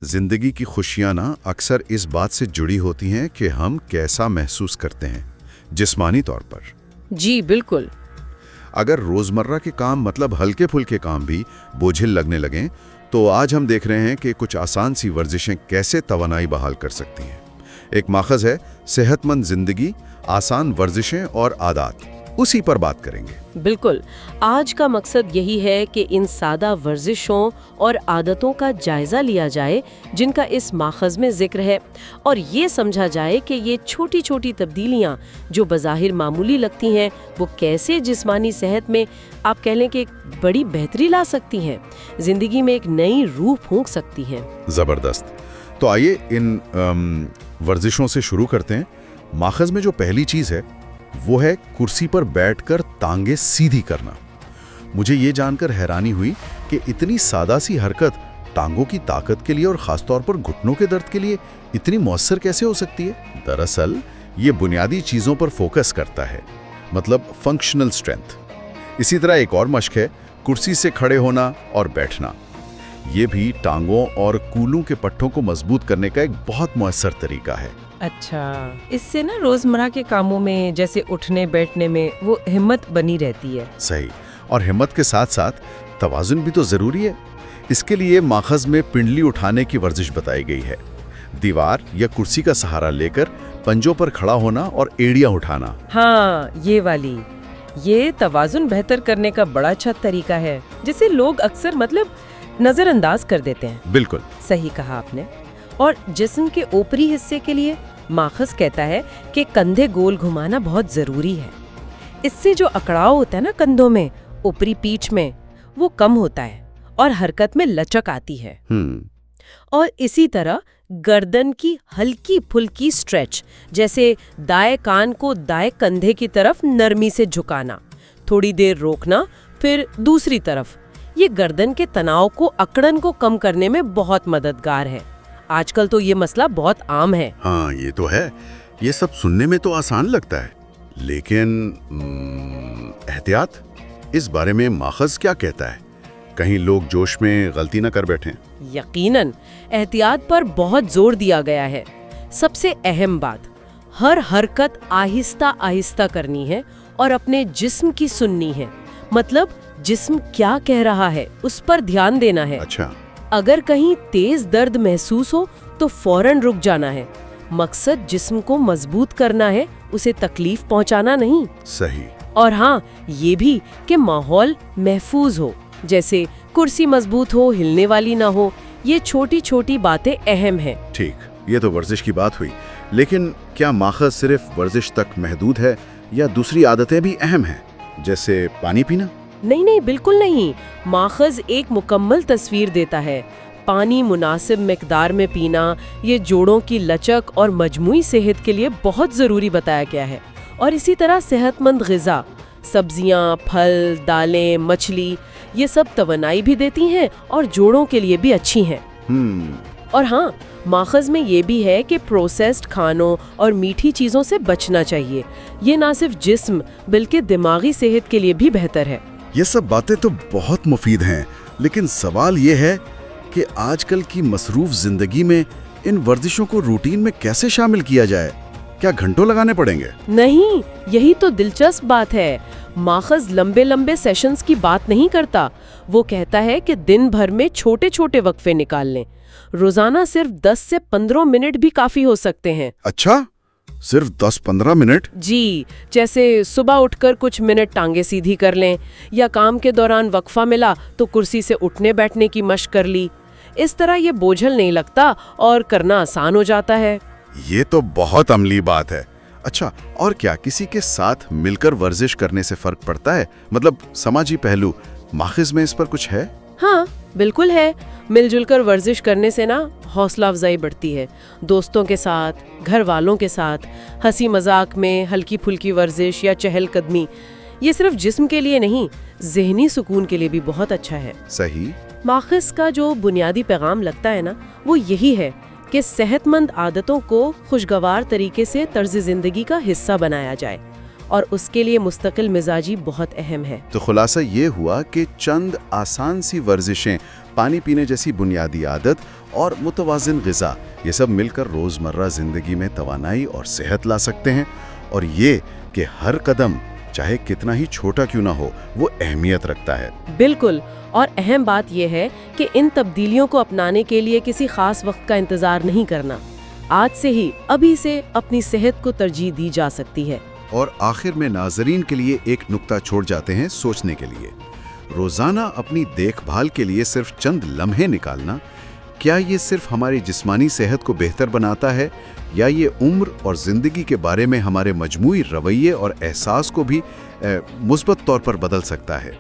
जिंदगी की खुशियां ना अक्सर इस बात से जुड़ी होती हैं कि हम कैसा महसूस करते हैं जिस्मानी तौर पर। जी बिल्कुल। अगर रोजमर्रा के काम मतलब हल्के फुल्के काम भी बोझिल लगने लगें तो आज हम देख रहे हैं कि कुछ आसान सी वर्जिशें कैसे तवानाई बहाल कर सकती हैं। एक माखज़ है सेहतमंद जिंदगी, आसान वर्जिशें और आदत, उसी पर बात करेंगे। बिल्कुल, आज का मकसद यही है कि इन सादा वर्जिशों और आदतों का जायजा लिया जाए जिनका इस माखज़ में जिक्र है, और ये समझा जाए कि ये छोटी छोटी तब्दीलियां जो बज़ाहिर मामूली लगती हैं वो कैसे जिस्मानी सेहत में आप कह लें कि एक बड़ी बेहतरी ला सकती हैं, जिंदगी में एक नई रूह फूंक सकती हैं। ज़बरदस्त। तो आइए इन वर्जिशों से शुरू करते हैं। माखज़ में जो पहली चीज़ है वो है कुर्सी पर बैठकर टांगे सीधी करना। मुझे ये जानकर हैरानी हुई कि इतनी सादा सी हरकत टांगों की ताकत के लिए और ख़ासतौर पर घुटनों के दर्द के लिए इतनी मौसर कैसे हो सकती है। दरअसल ये बुनियादी चीज़ों पर फोकस करता है, मतलब फंक्शनल स्ट्रेंथ। इसी तरह एक और मश्क है कुर्सी से खड़े होना और बैठना। ये भी टांगों और कूलों के पट्टों को मजबूत करने का एक बहुत मौसर तरीका है। अच्छा, इससे ना रोजमर्रा के कामों में जैसे उठने बैठने में वो हिम्मत बनी रहती है। सही, और हिम्मत के साथ साथ तवाज़ुन भी तो ज़रूरी है। इसके लिए माखज़ में पिंडली उठाने की वर्जिश बताई गई है। दीवार या कुर्सी का सहारा लेकर पंजों पर खड़ा होना और एड़ियाँ उठाना। हाँ, ये तवाजुन बेहतर करने का बड़ा अच्छा तरीका है, जिसे लोग अक्सर नजरअंदाज कर देते हैं। बिल्कुल सही कहा आपने। और जिस्म के ऊपरी हिस्से के लिए माखज़ कहता है कि कंधे गोल घुमाना बहुत जरूरी है। इससे जो अकड़ाव होता है ना कंधों में, ऊपरी पीठ में, वो कम होता है और हरकत में लचक आती है। और इसी तरह गर्दन की हल्की फुल्की स्ट्रेच, जैसे दाएं कान को दाएं कंधे की तरफ नरमी से झुकाना, थोड़ी देर रोकना फिर दूसरी तरफ, ये गर्दन के तनाव को, अकड़न को कम करने में बहुत मददगार है। आजकल तो ये मसला बहुत आम है। हाँ, ये तो है। ये सब सुनने में तो आसान लगता है, लेकिन एहतियात, इस बारे में माखज़ क्या कहता है? कहीं लोग जोश में गलती न कर बैठें। यकीनन एहतियात पर बहुत जोर दिया गया है। सबसे अहम बात, हर हरकत आहिस्ता आहिस्ता करनी है और अपने जिस्म की सुननी है। मतलब जिस्म क्या कह रहा है उस पर ध्यान देना है। अच्छा। अगर कहीं तेज दर्द महसूस हो तो फौरन रुक जाना है। मकसद जिस्म को मजबूत करना है, उसे तकलीफ पहुंचाना नहीं। सही। और हाँ, ये भी कि माहौल महफूज हो, जैसे कुर्सी मजबूत हो, हिलने वाली ना हो। ये छोटी छोटी बातें अहम हैं। ठीक, ये तो वर्जिश की बात हुई, लेकिन क्या माखज़ सिर्फ वर्जिश तक महदूद है या दूसरी आदतें भी अहम हैं, जैसे पानी पीना? नहीं, बिल्कुल नहीं। माखज़ एक मुकम्मल तस्वीर देता है। पानी मुनासिब मिकदार में पीना ये जोड़ों की लचक और मजमूई सेहत के लिए बहुत ज़रूरी बताया गया है। और इसी तरह सेहतमंद ग़िज़ा, सब्जियां, फल, दालें, मछली, ये सब तवानाई भी देती हैं और जोड़ों के लिए भी अच्छी हैं। और हाँ, माखज़ में ये भी है कि प्रोसेस्ड खानों और मीठी चीज़ों से बचना चाहिए। ये ना सिर्फ जिस्म बल्कि दिमागी सेहत के लिए भी बेहतर है। ये सब बातें तो बहुत मुफीद हैं, लेकिन सवाल ये है कि आजकल की मसरूफ जिंदगी में इन वर्जिशों को रूटीन में कैसे शामिल किया जाए? क्या घंटों लगाने पड़ेंगे? नहीं, यही तो दिलचस्प बात है। माखज़ लंबे लंबे सेशंस की बात नहीं करता। वो कहता है कि दिन भर में छोटे छोटे वक्फे निकाल लें। रोजाना सिर्फ 10 से 15 मिनट भी काफी हो सकते हैं। अच्छा, सिर्फ 10-15 मिनट? जी, जैसे सुबह उठकर कुछ मिनट टांगे सीधी कर लें, या काम के दौरान वक्फा मिला तो कुर्सी से उठने बैठने की मशक कर ली। इस तरह ये बोझल नहीं लगता और करना आसान हो जाता है। ये तो बहुत अमली बात है। अच्छा, और क्या किसी के साथ मिलकर वर्जिश करने से फर्क पड़ता है? मतलब समाजी पहलू, माखज़ में इस पर कुछ है? हाँ, बिल्कुल है। मिलजुल कर वर्जिश करने से ना हौसला अफजाई बढ़ती है। दोस्तों के साथ, घर वालों के साथ, हंसी मजाक में हल्की फुल्की वर्जिश या चहलकदमी, ये सिर्फ जिस्म के लिए नहीं, ज़हनी सुकून के लिए भी बहुत अच्छा है। सही। माखज़ का जो बुनियादी पैगाम लगता है ना, वो यही है कि सेहतमंद आदतों को खुशगवार तरीके से तर्ज ज़िंदगी का हिस्सा बनाया जाए اور اس کے لیے مستقل مزاجی بہت اہم ہے۔ تو خلاصہ یہ ہوا کہ چند آسان سی ورزشیں، پانی پینے جیسی بنیادی عادت اور متوازن غذا، یہ سب مل کر روزمرہ زندگی میں توانائی اور صحت لا سکتے ہیں، اور یہ کہ ہر قدم چاہے کتنا ہی چھوٹا کیوں نہ ہو وہ اہمیت رکھتا ہے۔ بالکل، اور اہم بات یہ ہے کہ ان تبدیلیوں کو اپنانے کے لیے کسی خاص وقت کا انتظار نہیں کرنا، آج سے ہی، ابھی سے اپنی صحت کو ترجیح دی جا سکتی ہے۔ اور آخر میں ناظرین کے لیے ایک نکتہ چھوڑ جاتے ہیں سوچنے کے لیے۔ روزانہ اپنی دیکھ بھال کے لیے صرف چند لمحے نکالنا، کیا یہ صرف ہماری جسمانی صحت کو بہتر بناتا ہے، یا یہ عمر اور زندگی کے بارے میں ہمارے مجموعی رویے اور احساس کو بھی مثبت طور پر بدل سکتا ہے؟